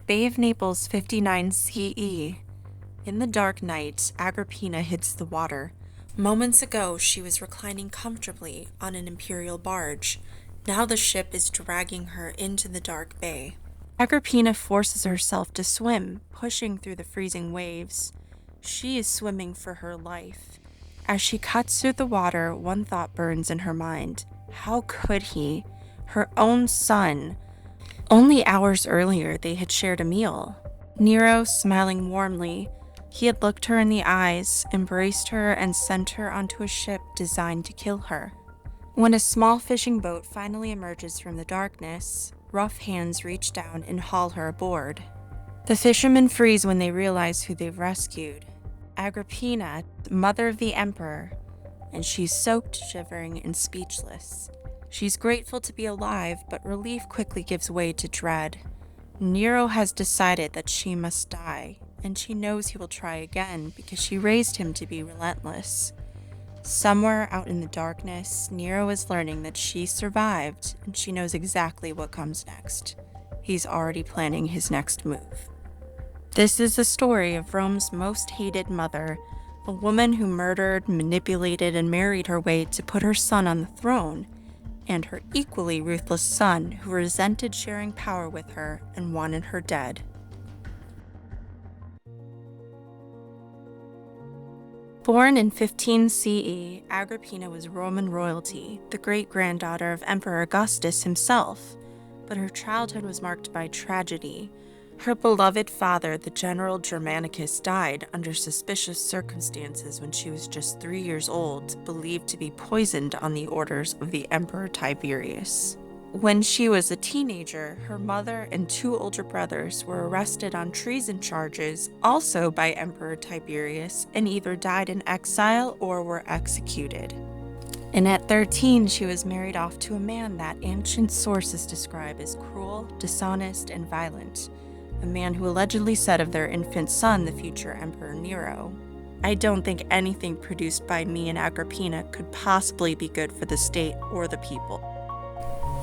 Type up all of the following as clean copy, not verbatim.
Bay of Naples 59 CE. In the dark night, Agrippina hits the water. Moments ago, she was reclining comfortably on an imperial barge. Now the ship is dragging her into the dark bay. Agrippina forces herself to swim, pushing through the freezing waves. She is swimming for her life. As she cuts through the water, one thought burns in her mind. How could he? Her own son. Only hours earlier, they had shared a meal. Nero, smiling warmly, he had looked her in the eyes, embraced her, and sent her onto a ship designed to kill her. When a small fishing boat finally emerges from the darkness, rough hands reach down and haul her aboard. The fishermen freeze when they realize who they've rescued. Agrippina, mother of the emperor, and she's soaked, shivering, and speechless. She's grateful to be alive, but relief quickly gives way to dread. Nero has decided that she must die, and she knows he will try again because she raised him to be relentless. Somewhere out in the darkness, Nero is learning that she survived, and she knows exactly what comes next. He's already planning his next move. This is the story of Rome's most hated mother, a woman who murdered, manipulated, and married her way to put her son on the throne, and her equally ruthless son who resented sharing power with her and wanted her dead. Born in 15 CE, Agrippina was Roman royalty, the great-granddaughter of Emperor Augustus himself, but her childhood was marked by tragedy. Her beloved father, the general Germanicus, died under suspicious circumstances when she was just 3 years old, believed to be poisoned on the orders of the Emperor Tiberius. When she was a teenager, her mother and 2 older brothers were arrested on treason charges, also by Emperor Tiberius, and either died in exile or were executed. And at 13, she was married off to a man that ancient sources describe as cruel, dishonest, and violent. A man who allegedly said of their infant son, the future Emperor Nero, "I don't think anything produced by me and Agrippina could possibly be good for the state or the people."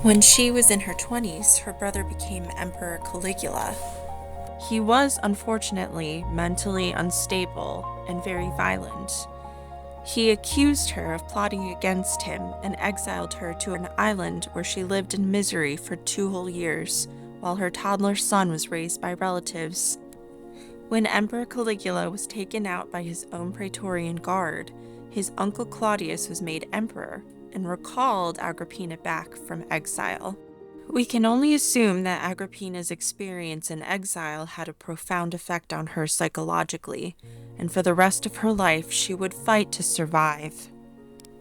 When she was in her 20s, her brother became Emperor Caligula. He was, unfortunately, mentally unstable and very violent. He accused her of plotting against him and exiled her to an island where she lived in misery for 2 whole years, while her toddler son was raised by relatives. When Emperor Caligula was taken out by his own Praetorian Guard, his uncle Claudius was made emperor and recalled Agrippina back from exile. We can only assume that Agrippina's experience in exile had a profound effect on her psychologically, and for the rest of her life she would fight to survive.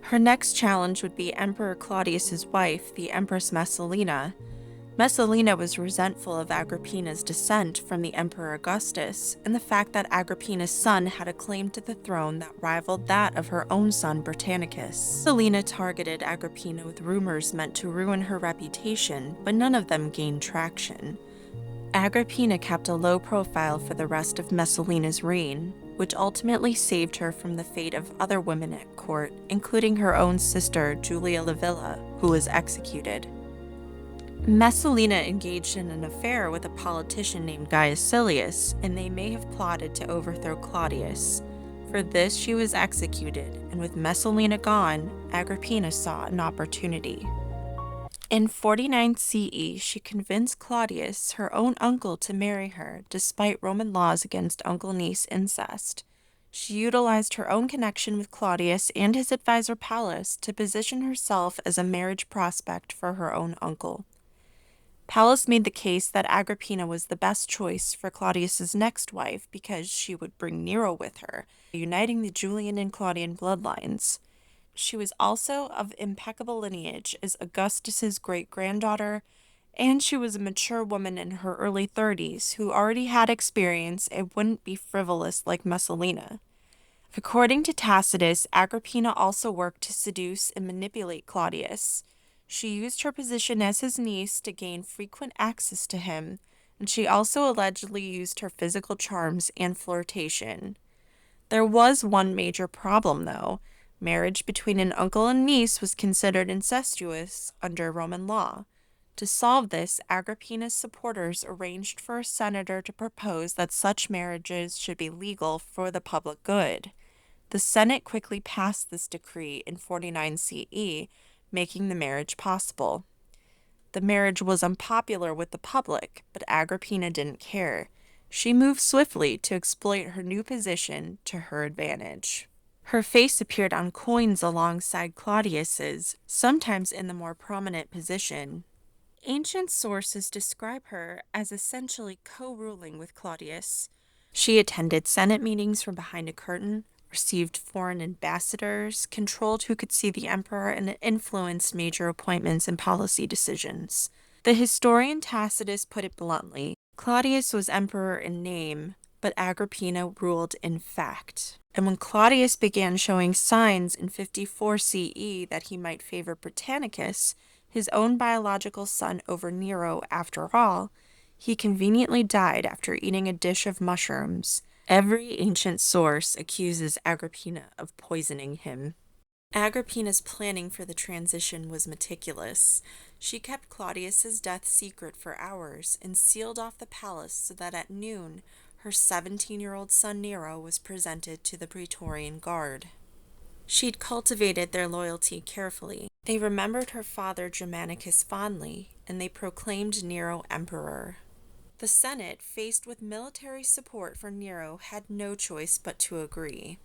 Her next challenge would be Emperor Claudius's wife, the Empress Messalina. Messalina was resentful of Agrippina's descent from the Emperor Augustus and the fact that Agrippina's son had a claim to the throne that rivaled that of her own son Britannicus. Messalina targeted Agrippina with rumors meant to ruin her reputation, but none of them gained traction. Agrippina kept a low profile for the rest of Messalina's reign, which ultimately saved her from the fate of other women at court, including her own sister Julia Livilla, who was executed. Messalina engaged in an affair with a politician named Gaius Silius, and they may have plotted to overthrow Claudius. For this, she was executed, and with Messalina gone, Agrippina saw an opportunity. In 49 CE, she convinced Claudius, her own uncle, to marry her, despite Roman laws against uncle-niece incest. She utilized her own connection with Claudius and his advisor Pallas to position herself as a marriage prospect for her own uncle. Pallas made the case that Agrippina was the best choice for Claudius's next wife because she would bring Nero with her, uniting the Julian and Claudian bloodlines. She was also of impeccable lineage as Augustus's great-granddaughter, and she was a mature woman in her early 30s who already had experience and wouldn't be frivolous like Messalina. According to Tacitus, Agrippina also worked to seduce and manipulate Claudius. She used her position as his niece to gain frequent access to him, and she also allegedly used her physical charms and flirtation. There was one major problem, though. Marriage between an uncle and niece was considered incestuous under Roman law. To solve this, Agrippina's supporters arranged for a senator to propose that such marriages should be legal for the public good. The Senate quickly passed this decree in 49 CE, making the marriage possible. The marriage was unpopular with the public, but Agrippina didn't care. She moved swiftly to exploit her new position to her advantage. Her face appeared on coins alongside Claudius's, sometimes in the more prominent position. Ancient sources describe her as essentially co-ruling with Claudius. She attended Senate meetings from behind a curtain, received foreign ambassadors, controlled who could see the emperor, and influenced major appointments and policy decisions. The historian Tacitus put it bluntly: Claudius was emperor in name, but Agrippina ruled in fact. And when Claudius began showing signs in 54 CE that he might favor Britannicus, his own biological son, over Nero, after all, he conveniently died after eating a dish of mushrooms. Every ancient source accuses Agrippina of poisoning him. Agrippina's planning for the transition was meticulous. She kept Claudius's death secret for hours and sealed off the palace so that at noon her 17-year-old son Nero was presented to the Praetorian Guard. She'd cultivated their loyalty carefully. They remembered her father Germanicus fondly, and they proclaimed Nero emperor. The Senate, faced with military support for Nero, had no choice but to agree.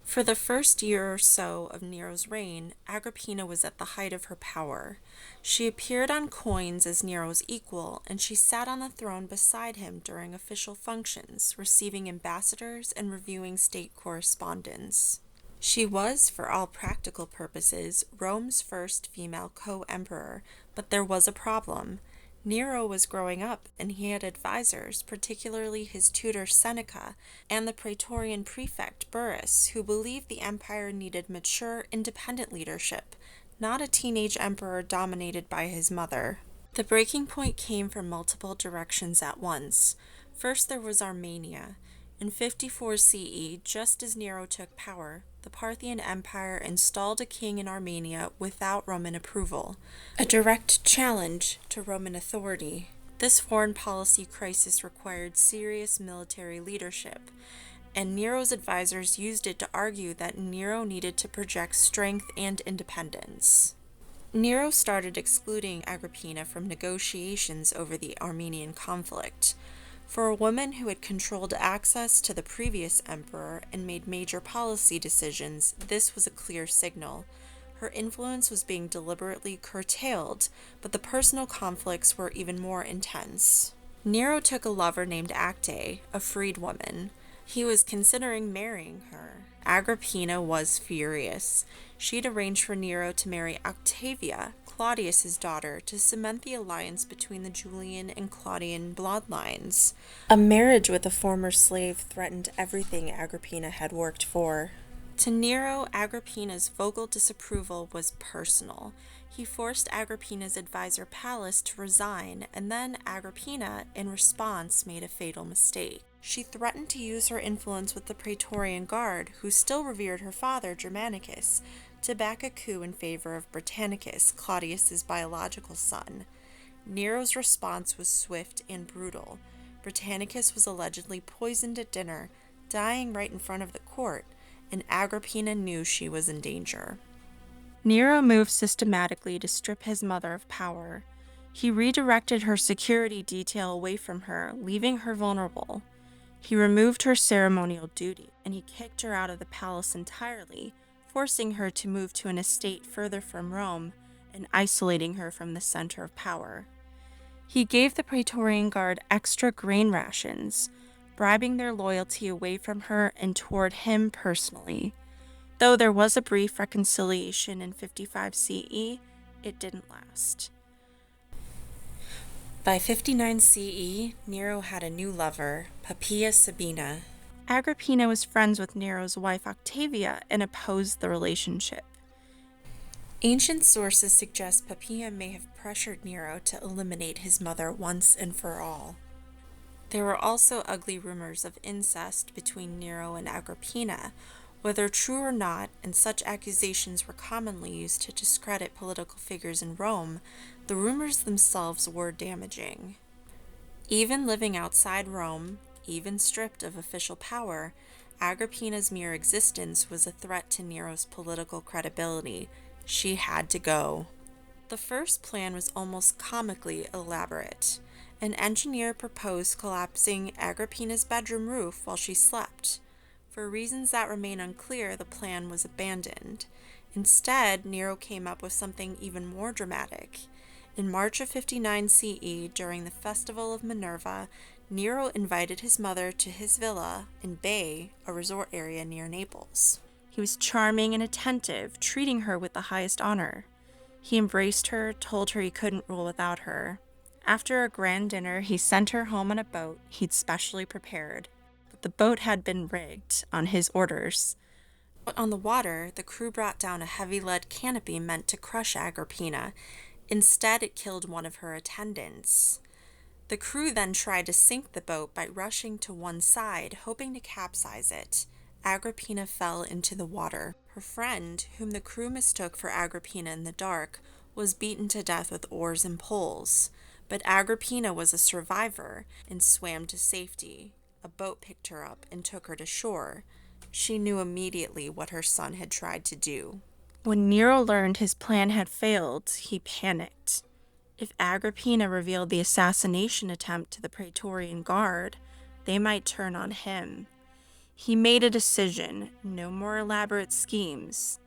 For the first year or so of Nero's reign, Agrippina was at the height of her power. She appeared on coins as Nero's equal, and she sat on the throne beside him during official functions, receiving ambassadors and reviewing state correspondence. She was, for all practical purposes, Rome's first female co-emperor, but there was a problem. Nero was growing up, and he had advisors, particularly his tutor Seneca and the Praetorian prefect Burrus, who believed the empire needed mature, independent leadership, not a teenage emperor dominated by his mother. The breaking point came from multiple directions at once. First, there was Armenia. In 54 CE, just as Nero took power, the Parthian Empire installed a king in Armenia without Roman approval, a direct challenge to Roman authority. This foreign policy crisis required serious military leadership, and Nero's advisors used it to argue that Nero needed to project strength and independence. Nero started excluding Agrippina from negotiations over the Armenian conflict. For a woman who had controlled access to the previous emperor and made major policy decisions, this was a clear signal. Her influence was being deliberately curtailed, but the personal conflicts were even more intense. Nero took a lover named Acte, a freedwoman. He was considering marrying her. Agrippina was furious. She'd arranged for Nero to marry Octavia, Claudius's daughter, to cement the alliance between the Julian and Claudian bloodlines. A marriage with a former slave threatened everything Agrippina had worked for. To Nero, Agrippina's vocal disapproval was personal. He forced Agrippina's advisor Pallas to resign, and then Agrippina, in response, made a fatal mistake. She threatened to use her influence with the Praetorian Guard, who still revered her father, Germanicus, to back a coup in favor of Britannicus, Claudius's biological son. Nero's response was swift and brutal. Britannicus was allegedly poisoned at dinner, dying right in front of the court, and Agrippina knew she was in danger. Nero moved systematically to strip his mother of power. He redirected her security detail away from her, leaving her vulnerable. He removed her ceremonial duty, and he kicked her out of the palace entirely, forcing her to move to an estate further from Rome and isolating her from the center of power. He gave the Praetorian Guard extra grain rations, bribing their loyalty away from her and toward him personally. Though there was a brief reconciliation in 55 CE, it didn't last. By 59 CE, Nero had a new lover, Poppaea Sabina. Agrippina was friends with Nero's wife Octavia and opposed the relationship. Ancient sources suggest Poppaea may have pressured Nero to eliminate his mother once and for all. There were also ugly rumors of incest between Nero and Agrippina. Whether true or not, and such accusations were commonly used to discredit political figures in Rome, the rumors themselves were damaging. Even living outside Rome, even stripped of official power, Agrippina's mere existence was a threat to Nero's political credibility. She had to go. The first plan was almost comically elaborate. An engineer proposed collapsing Agrippina's bedroom roof while she slept. For reasons that remain unclear, the plan was abandoned. Instead, Nero came up with something even more dramatic. In March of 59 CE, during the festival of Minerva, Nero invited his mother to his villa in Bay, a resort area near Naples. He was charming and attentive, treating her with the highest honor. He embraced her, told her he couldn't rule without her. After a grand dinner, he sent her home on a boat he'd specially prepared. But the boat had been rigged, on his orders. But on the water, the crew brought down a heavy lead canopy meant to crush Agrippina. Instead, it killed one of her attendants. The crew then tried to sink the boat by rushing to one side, hoping to capsize it. Agrippina fell into the water. Her friend, whom the crew mistook for Agrippina in the dark, was beaten to death with oars and poles. But Agrippina was a survivor and swam to safety. A boat picked her up and took her to shore. She knew immediately what her son had tried to do. When Nero learned his plan had failed, he panicked. If Agrippina revealed the assassination attempt to the Praetorian Guard, they might turn on him. He made a decision: no more elaborate schemes.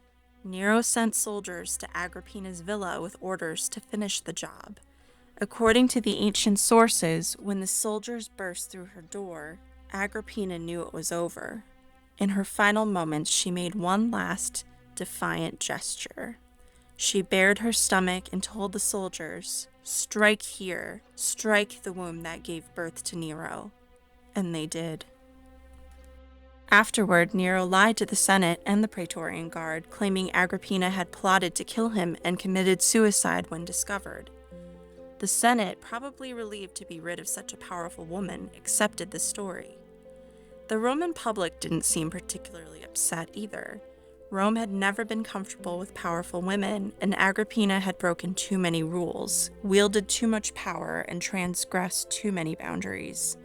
Nero sent soldiers to Agrippina's villa with orders to finish the job. According to the ancient sources, when the soldiers burst through her door, Agrippina knew it was over. In her final moments, she made one last, defiant gesture. She bared her stomach and told the soldiers, "Strike here, strike the womb that gave birth to Nero." And they did. Afterward, Nero lied to the Senate and the Praetorian Guard, claiming Agrippina had plotted to kill him and committed suicide when discovered. The Senate, probably relieved to be rid of such a powerful woman, accepted the story. The Roman public didn't seem particularly upset either. Rome had never been comfortable with powerful women, and Agrippina had broken too many rules, wielded too much power, and transgressed too many boundaries.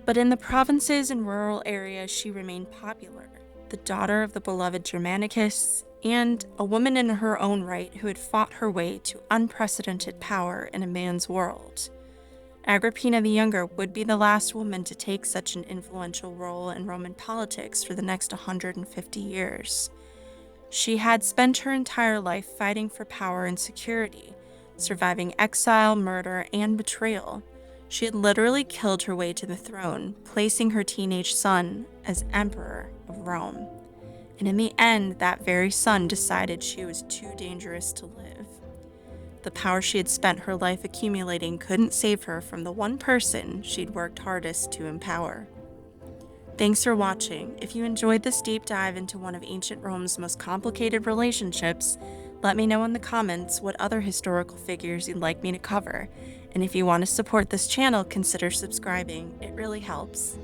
But in the provinces and rural areas, she remained popular, the daughter of the beloved Germanicus, and a woman in her own right who had fought her way to unprecedented power in a man's world. Agrippina the Younger would be the last woman to take such an influential role in Roman politics for the next 150 years. She had spent her entire life fighting for power and security, surviving exile, murder, and betrayal. She had literally killed her way to the throne, placing her teenage son as Emperor of Rome. And in the end, that very son decided she was too dangerous to live. The power she had spent her life accumulating couldn't save her from the one person she'd worked hardest to empower. Thanks for watching. If you enjoyed this deep dive into one of ancient Rome's most complicated relationships, let me know in the comments what other historical figures you'd like me to cover. And if you want to support this channel, consider subscribing. It really helps.